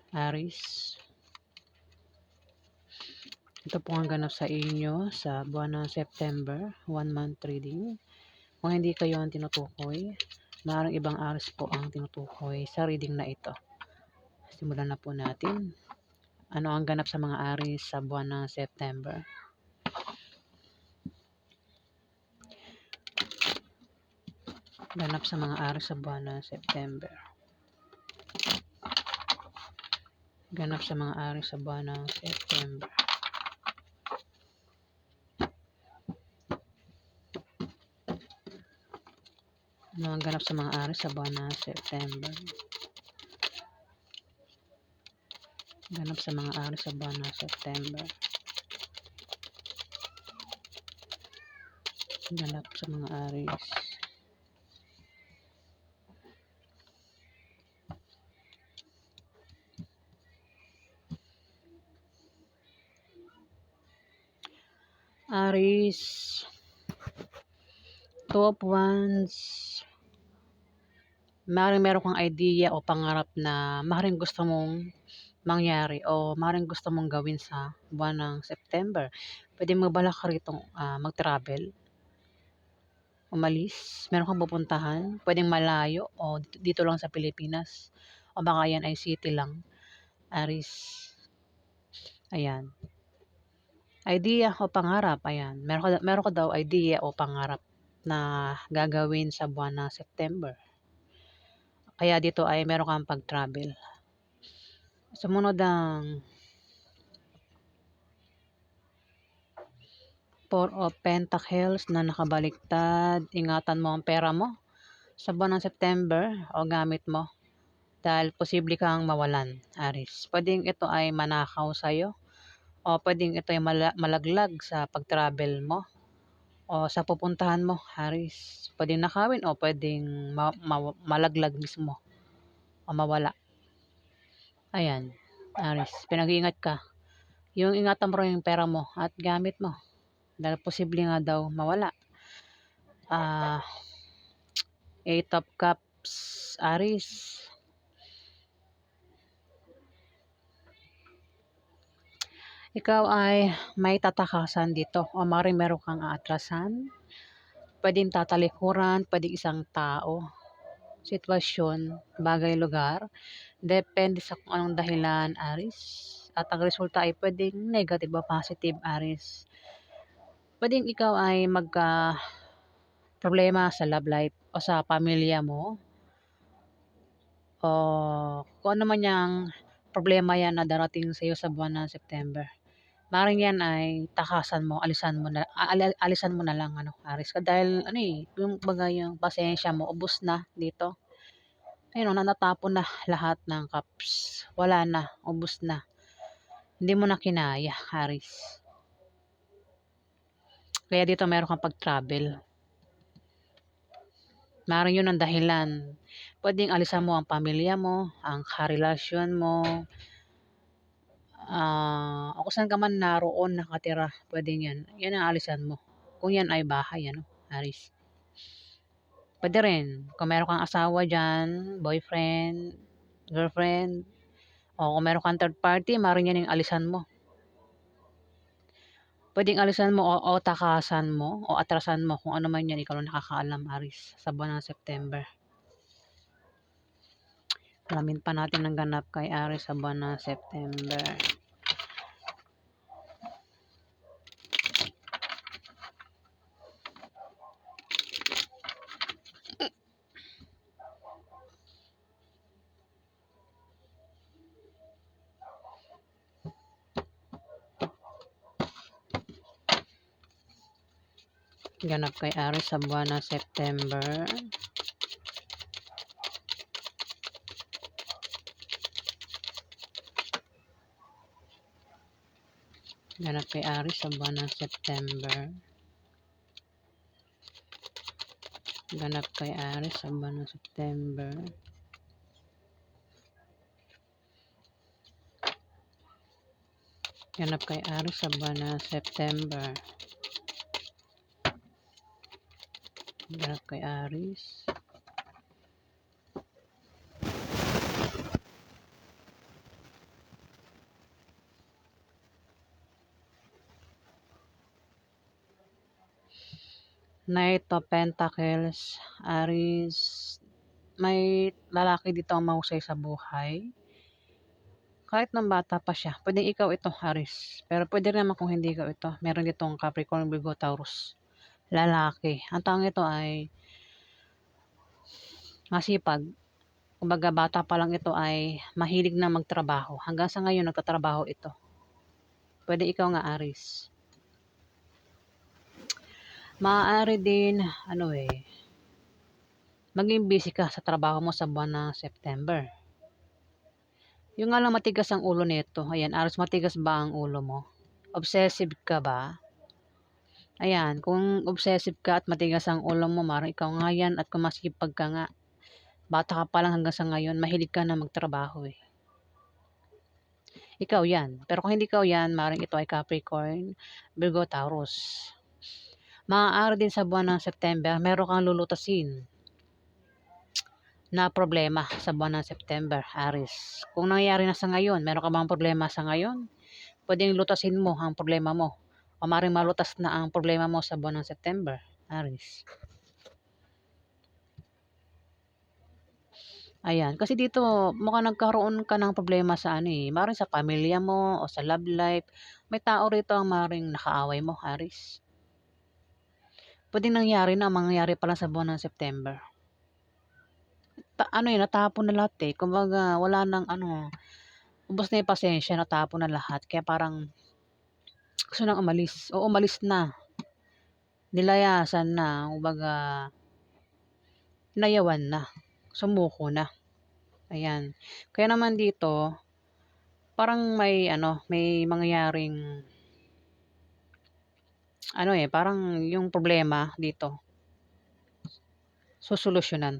Aries. Ito po ang ganap sa inyo sa buwan ng September, 1 month reading. Kung hindi kayo ang tinutukoy, maaaring ibang Aries po ang tinutukoy sa reading na ito. Simulan na po natin. Ano ang ganap sa mga Aries sa buwan ng September? Ganap sa mga Aries sa buwan ng September. Ganap sa mga Aries sa buwan ng September. Ano ang ganap sa mga Aries sa buwan ng September? Ganap sa mga Aries sa buwan ng September. Ganap sa mga Aries. Aries, Two of Wands. Maaaring meron kang idea o pangarap na maaaring gusto mong mangyari o maaaring gusto mong gawin sa buwan ng September. Pwede magbalak ka rito mag-travel, umalis, meron kang pupuntahan, pwedeng malayo o dito lang sa Pilipinas o baka yan ay city lang. Aries, ayan. Idea o pangarap, ayan. Meron ka daw idea o pangarap na gagawin sa buwan ng September. Kaya dito ay meron kang pag-travel. Sumunod ang Four of Pentacles na nakabaliktad. Ingatan mo ang pera mo sa buwan ng September o gamit mo dahil posible kang mawalan, Aries. Pwedeng ito ay manakaw sa'yo o pwedeng ito ay malaglag sa pag-travel mo o sa pupuntahan mo, Aries. Pwedeng nakawin o pwedeng malaglag mismo o mawala. Ayan, Aries. Pinag-iingat ka. Yung ingatan mo rin yung pera mo at gamit mo dahil posible nga daw mawala. Eight of Cups, Aries. Ikaw ay may tatakasan dito o maaaring meron kang aatrasan. Pwedeng tatalikuran, pwedeng isang tao, sitwasyon, bagay, lugar. Depende sa kung anong dahilan, Aries. At ang resulta ay pwedeng negative o positive, Aries. Pwedeng ikaw ay problema sa love life o sa pamilya mo. O kung ano man yung problema yan na darating sa iyo sa buwan ng September. Maaaring yan ay takasan mo, alisan mo na lang, Aries. Dahil, yung bagay yung pasensya mo, ubos na dito. Ayun, natapon na lahat ng cups. Wala na, ubos na. Hindi mo na kinaya, Aries. Kaya dito meron kang pag-travel. Maaaring yun ang dahilan. Pwedeng alisan mo ang pamilya mo, ang karelasyon mo, o kung saan ka man naroon nakatira, pwedeng yan. Yan ang alisan mo. Kung yan ay bahay, Aries. Pwede rin, kung meron kang asawa dyan, boyfriend, girlfriend, o kung meron kang third party, maaaring yan yung alisan mo. Pwedeng alisan mo o takasan mo o atrasan mo kung ano man yan, ikaw lang nakakaalam, Aries, sa buwan ng September. Alamin pa natin ang ganap kay Aries sa buwan ng September. Ganap kay Aries sa buwan ng September. Ganap kay Aries sa buwan ng September. Ganap kay Aries sa buwan ng September. Ganap kay Aries sa buwan ng September. Ganap kay Aries. Knight of Pentacles, Aries, may lalaki dito ang mahusay sa buhay. Kahit nung bata pa siya, pwedeng ikaw ito, Aries. Pero pwede rin naman kung hindi ikaw ito. Meron ditong Capricorn, Virgo, Taurus. Lalaki. Ang taong ito ay masipag. Kumbaga bata pa lang ito ay mahilig na magtrabaho. Hanggang sa ngayon nagtatrabaho ito. Pwede ikaw nga, Aries. Maaari din, maging busy ka sa trabaho mo sa buwan ng September. Yung nga lang matigas ang ulo nito. Ayan, Aries, matigas ba ang ulo mo? Obsessive ka ba? Ayan, kung obsessive ka at matigas ang ulo mo, marang ikaw nga yan at kung masipag ka nga, bata ka pa lang hanggang sa ngayon, mahilig ka na magtrabaho eh. Ikaw yan. Pero kung hindi ikaw yan, maring ito ay Capricorn, Virgo, Taurus. Maaari din sa buwan ng September, meron kang lulutasin na problema sa buwan ng September, Aries. Kung nangyayari na sa ngayon, meron ka bang problema sa ngayon? Pwedeng lutasin mo ang problema mo. O maring malutas na ang problema mo sa buwan ng September, Aries. Ayan, kasi dito mukhang nagkaroon ka ng problema sa maring sa pamilya mo o sa love life. May tao rito ang maring nakaaway mo, Aries. Pwedeng nangyari na, mangyayari pa lang sa buwan ng September. Natapon na lahat eh. Kumbaga, wala nang ubos na yung pasensya, natapon na lahat. Kaya parang gusto nang umalis. O umalis na. Nilayasan na. Kumbaga, nayawan na. Sumuko na. Ayan. Kaya naman dito, parang may mangyayaring parang yung problema dito susolusyonan.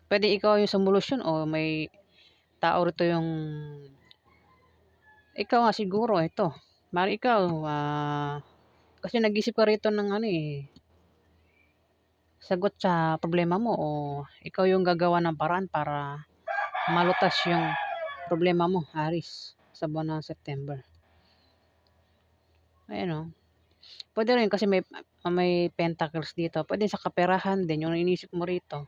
Pwede ikaw yung sumolusyon o may tao rito yung ikaw nga siguro ito. Mari ikaw kasi nag-isip ka rito ng sagot sa problema mo o ikaw yung gagawa ng paraan para malutas yung problema mo, Aries, sa buwan ng September. Ayan o. Pwede rin kasi may pentacles dito. Pwede sa kaperahan din yung inisip mo rito.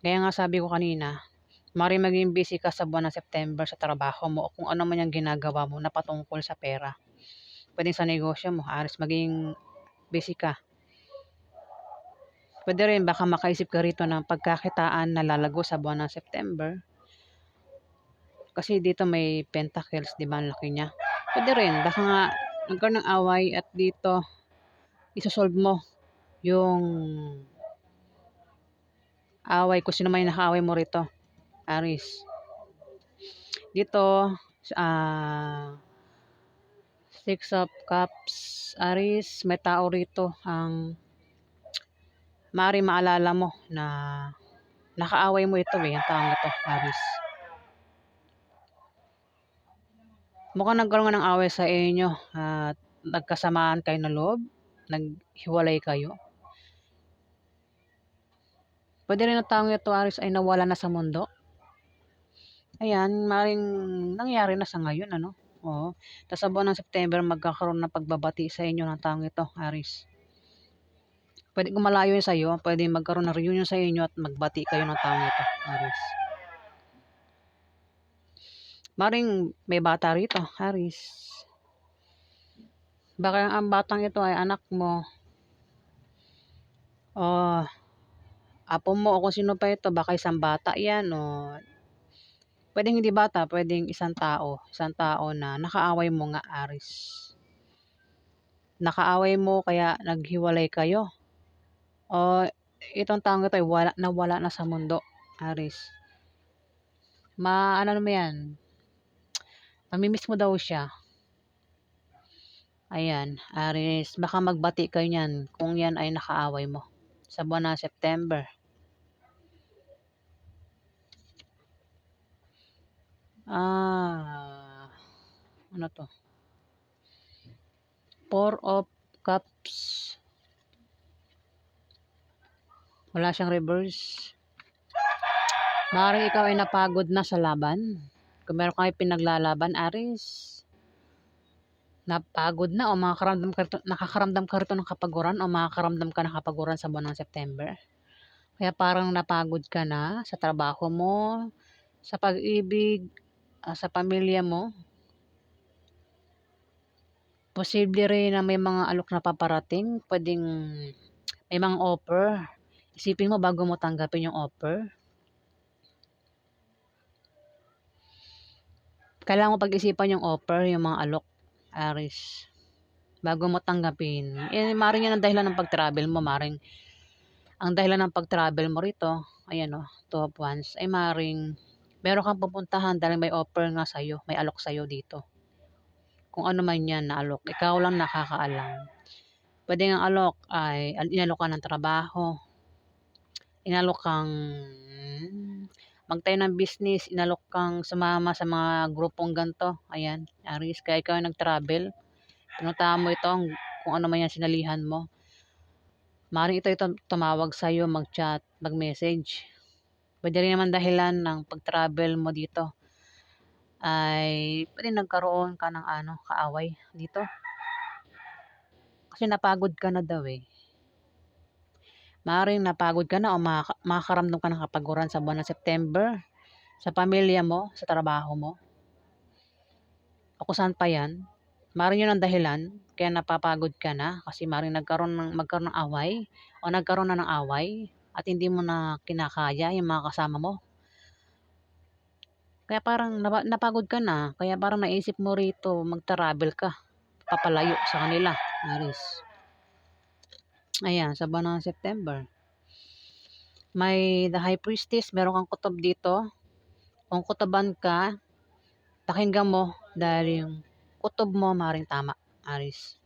Kaya nga sabi ko kanina, maaaring maging busy ka sa buwan ng September sa trabaho mo o kung ano man yung ginagawa mo na patungkol sa pera. Pwede sa negosyo mo, Aries, maging busy ka. Pwede rin baka makaisip ka rito ng pagkakitaan na lalago sa buwan ng September. Kasi dito may pentacles, di ba? Ang laki niya. Pwede rin, baka nga nagkaroon ng away at dito isosolve mo yung away kung sino may nakaaway mo rito, Aries. Dito, Six of Cups, Aries, may tao rito ang maaaring maalala mo na nakaaway mo ito ang taong ito, Aries. Mukhang nagkaroon ng away sa inyo at nagkasamaan kayo ng loob, naghiwalay kayo. Pwede rin ang taong ito, Aries, ay nawala na sa mundo. Ayan, maring nangyari na sa ngayon, Oo. Tapos sa buwan ng September, magkakaroon ng pagbabati sa inyo ng taong ito, Aries. Pwede kung malayo yun sa'yo, pwede magkaroon ng reunion sa inyo at magbati kayo ng taong ito, Aries. Maring may bata rito, Aries. Baka ang batang ito ay anak mo. O apo mo o kung sino pa ito, baka isang bata yan o pwedeng hindi bata, pwedeng isang tao na nakaaway mo nga, Aries. Nakaaway mo kaya naghiwalay kayo. O itong taong ito ay nawala na sa mundo, Aries. Ano yan? Mamimiss mo daw siya. Ayan, Aries, baka magbati kayo niyan kung yan ay nakaaway mo sa buwan ng September. Ano to? Four of Cups. Wala siyang reverse. Maaaring ikaw ay napagod na sa laban. Kung meron kayo pinaglalaban, Aries. Napagod na o nakakaramdam ka rito ng kapaguran o makakaramdam ka ng kapaguran sa buwan ng September? Kaya parang napagod ka na sa trabaho mo, sa pag-ibig, sa pamilya mo. Posible rin na may mga alok na paparating, puwedeng may mga offer. Isipin mo bago mo tanggapin yung offer, kailangan mo pag-isipan yung offer, yung mga alok, Aries, bago mo tanggapin. Maaaring yan ang dahilan ng pag-travel mo, maaaring ang dahilan ng pag-travel mo rito, ayan o, Two of Wands, ay maaaring meron kang pupuntahan dahil may offer nga sa'yo, may alok sa'yo dito. Kung ano man yan na alok, ikaw lang nakakaalam. Pwede ang alok ay inalok ka ng trabaho, inalok kang magtayo ng business, inalok kang sumama sa mga grupong ganito. Ayan, Aries, kaya ikaw ay nag-travel. Pinuntahan mo ito kung ano man yan sinalihan mo. Maaaring ito tumawag sa'yo, mag-chat, mag-message. Pwede rin naman dahilan ng pag-travel mo dito ay pwede nagkaroon ka ng kaaway dito. Kasi napagod ka na daw eh. Maaaring napagod ka na o makakaramdam ka ng kapaguran sa buwan ng September, sa pamilya mo, sa trabaho mo, o kung saan pa yan. Maaaring yun ang dahilan kaya napapagod ka na kasi maaaring magkaroon ng away o nagkaroon na ng away at hindi mo na kinakaya yung mga kasama mo. Kaya parang napagod ka na, kaya parang naisip mo rito mag-travel ka, papalayo sa kanila, Aris. Ayan, sa buwan ng September. May The High Priestess, meron kang kutob dito. Kung kutoban ka, pakinggan mo dahil yung kutob mo maring tama, Aris.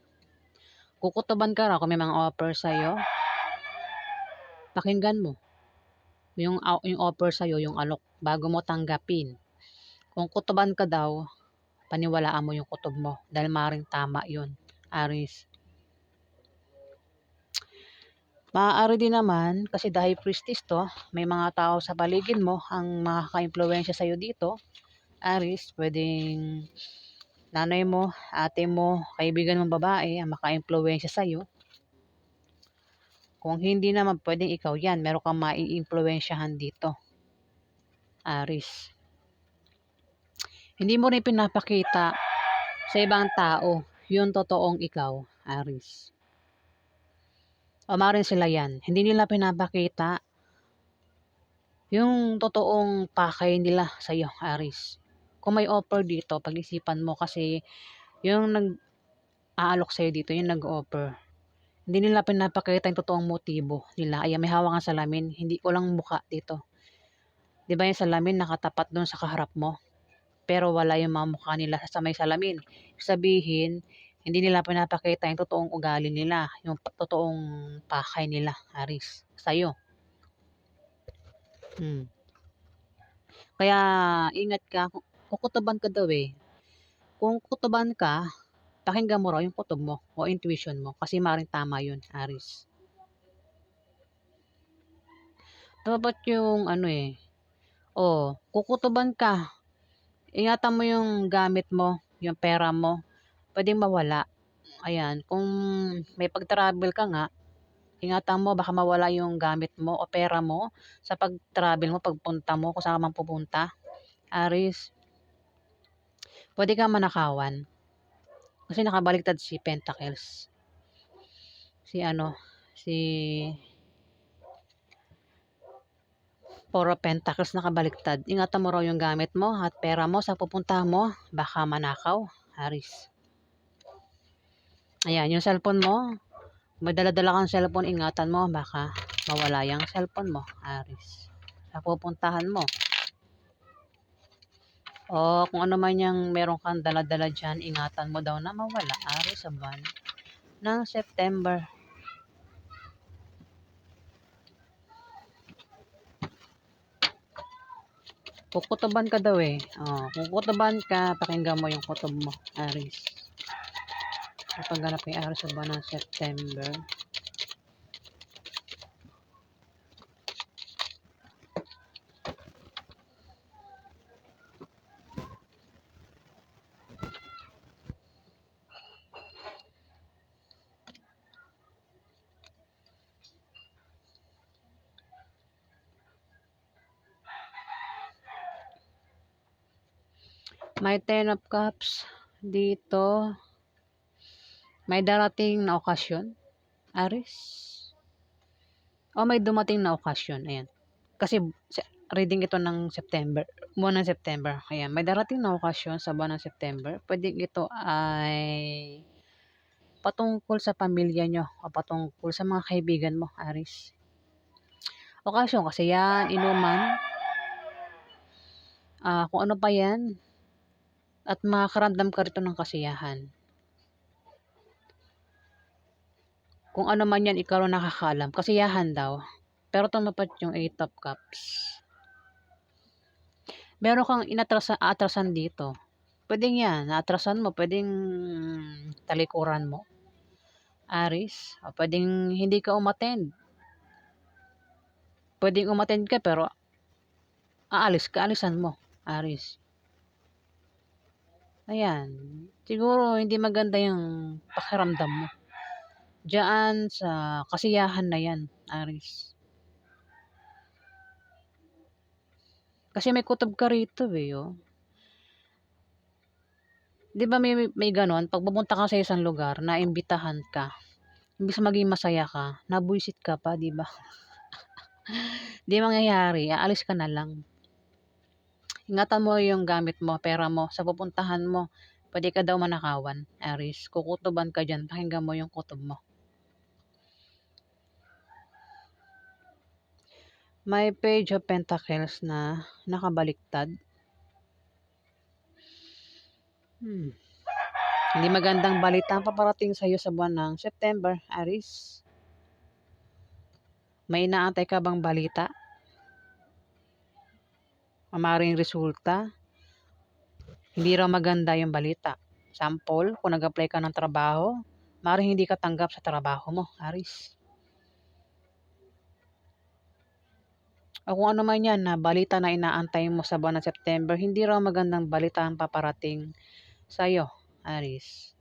Kukutoban ka raw kung may mga offer sa'yo, pakinggan mo. Yung offer sa'yo, yung alok, bago mo tanggapin. Kung kutoban ka daw, paniwalaan mo yung kutob mo dahil maring tama yun, Aris. Maaari din naman, kasi the High Priestess to, may mga tao sa paligid mo ang makaka-impluwensya sa'yo dito, Aris. Pwedeng nanay mo, ate mo, kaibigan mong babae ang maka-impluwensya sa'yo. Kung hindi naman, pwedeng ikaw yan. Meron kang mai-impluwensyahan dito, Aris. Hindi mo rin pinapakita sa ibang tao yung totoong ikaw, Aris. O maaaring sila yan. Hindi nila pinapakita yung totoong pakay nila sa iyo, Aris. Kung may offer dito, pag-isipan mo kasi yung nag-aalok sa'yo dito, yung nag-offer. Hindi nila pinapakita yung totoong motibo nila. Ay, may hawak ang salamin. Hindi ko lang mukha dito. Di ba yung salamin nakatapat doon sa kaharap mo? Pero wala yung mga mukha nila sa may salamin. Sabihin, hindi nila pinapakita yung totoong ugali nila, yung totoong pakay nila, Aris, sa'yo. Kaya ingat ka, kukutuban ka daw eh. Kung kutuban ka, pakinggan mo raw yung kutob mo o intuition mo kasi maring tama yun, Aris. Dapat yung kukutuban ka, ingatan mo yung gamit mo, yung pera mo, pwedeng mawala. Ayan, kung may pag-travel ka nga, ingatan mo baka mawala yung gamit mo o pera mo sa pag-travel mo, pagpunta mo, kung saan ka man pupunta, Aris. Pwede kang manakawan. Kasi nakabaliktad si Pentacles. Si Four of Pentacles nakabaliktad. Ingatan mo raw yung gamit mo at pera mo sa pupuntahan mo. Baka manakaw, Aris. Ayan, yung cellphone mo. May dala-dala kang cellphone, ingatan mo. Baka mawala yung cellphone mo, Aris. Sa pupuntahan mo. O kung ano man yung meron kang dala-dala dyan, ingatan mo daw na mawala, Aris, sa buwan ng September. Kukutuban ka daw eh. Kung kutuban ka, pakinggan mo yung kutob mo, Aris. Pagganap kay Aris sa buwan ng September. May Ten of Cups dito. May darating na okasyon, Aris. O may dumating na okasyon, ayan. Kasi reading ito ng September, buwan ng September. Ayan, may darating na okasyon sa buwan ng September. Pwedeng ito ay patungkol sa pamilya nyo o patungkol sa mga kaibigan mo, Aris. Okasyon kasi yan, inuman, kung ano pa yan, at makakaramdam ka rito ng kasiyahan. Kung ano man yan, ikaw lang nakakaalam. Kasiyahan daw. Pero tumapat yung 8 of Cups. Meron kang atrasan dito. Pwedeng yan, naatrasan mo, pwedeng talikuran mo, Aris. O pwedeng hindi ka umattend. Pwedeng umattend ka pero alisan mo, Aris. Ayan. Siguro hindi maganda yung pakiramdam mo. Diyan sa kasiyahan na yan, Aris. Kasi may kutob ka rito eh, oh. 'Di ba may gano'n, pag pumunta ka sa isang lugar, naimbitahan ka, imbes maging masaya ka, nabwisit ka pa, 'di ba? 'Di mangyayari, aalis ka na lang. Ingatan mo yung gamit mo, pera mo, sa pupuntahan mo. Puwede ka daw manakawan, Aries. Kukutuban ka diyan, pakinggan mo yung kutob mo. May Page of Pentacles na nakabaliktad. Hindi magandang balita ang paparating sa iyo sa buwan ng September, Aries. May inaantay ka bang balita? Maaaring resulta? Hindi raw maganda yung balita. Sample, kung nag-apply ka ng trabaho, maaaring hindi ka tanggap sa trabaho mo, Aries. O kung ano man yan na balita na inaantay mo sa buwan ng September, hindi raw magandang balita ang paparating sa iyo, Aries.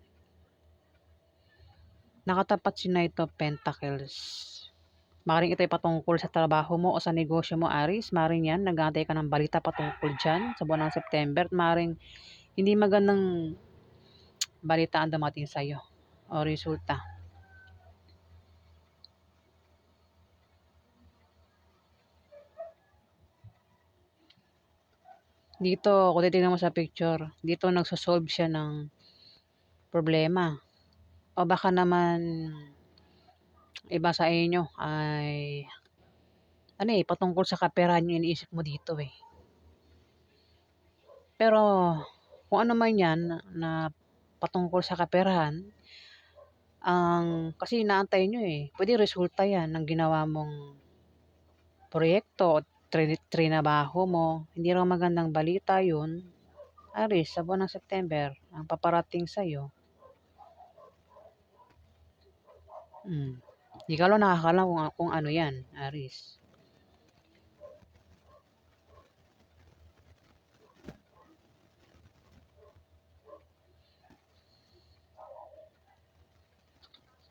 Nakatapat si Knight of Pentacles. Maring ito ay patungkol sa trabaho mo o sa negosyo mo, Aries. Maring yan, nag-aantay ka ng balita patungkol dyan sa buwan ng September. Maring hindi magandang balita ang dumating sa iyo o resulta. Dito, kung titignan mo sa picture, dito nagsosolve siya ng problema. O baka naman iba sa inyo ay patungkol sa kaperahan yung iniisip mo dito eh. Pero kung ano man yan na patungkol sa kaperahan, kasi inaantay nyo eh. Pwede resulta yan ng ginawa mong proyekto o trinabaho mo. Hindi raw magandang balita yun. Aris, sa buwan ng September, ang paparating sa'yo. Ikaw lang nakakalam kung ano yan, Aris.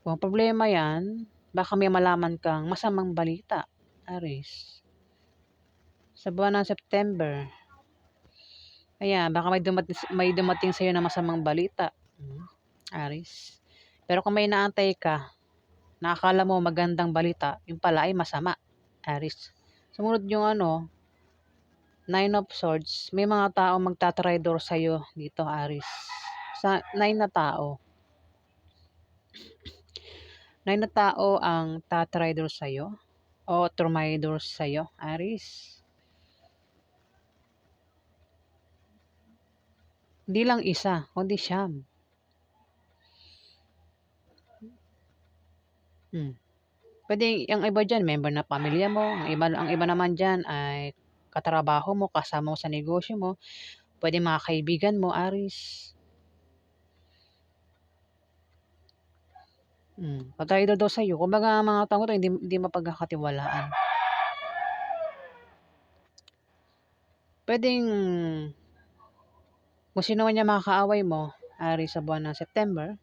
Kung problema yan, baka may malaman kang masamang balita, Aris. Sa buwan ng September. Ayan, baka may dumating sa'yo na masamang balita, Aris. Pero kung may inaantay ka, na akala mo magandang balita, yung pala ay masama, Aris. Sumunod yung 9 of Swords. May mga tao magtatraidor sa'yo dito, Aris. Sa 9 na tao. 9 na tao ang tatraidor sa'yo o trumaidor sa'yo, Aris. Hindi lang isa, kundi siyam. Pwede yung iba dyan, member na pamilya mo. Ang iba naman dyan ay katrabaho mo, kasama mo sa negosyo mo. Pwede mga kaibigan mo, Aris. Patraidor daw sa'yo. Kumbaga mga tao to hindi mapagkakatiwalaan. Pwedeng kung sino man niya makakaaway mo, Aris, sa buwan ng September,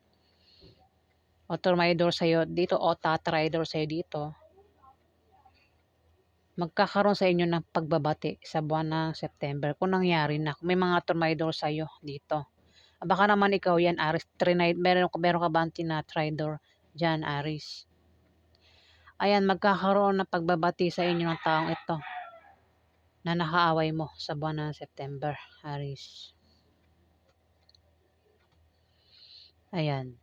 o trumaidor sa'yo dito o tatraidor sa'yo dito, magkakaroon sa inyo ng pagbabati sa buwan ng September kung nangyari na. Kung may mga trumaydor sa'yo dito. Baka naman ikaw yan, Aris. Meron ka ba ang tina-traitor dyan, Aris? Ayan, magkakaroon ng pagbabati sa inyo ng taong ito na nakaaway mo sa buwan ng September, Aris. Ayan.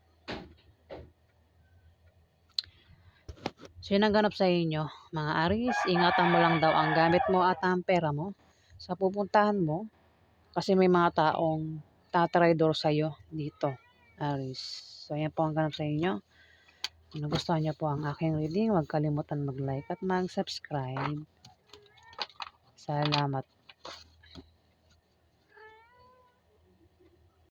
So, yun ang ganap sa inyo, mga Aris. Ingatan mo lang daw ang gamit mo at ang pera mo sa pupuntahan mo kasi may mga taong tatraidor sa'yo dito, Aris. So, ayan po ang ganap sa inyo. Kung nagustuhan niyo po ang aking reading, huwag kalimutan mag-like at mag-subscribe. Salamat.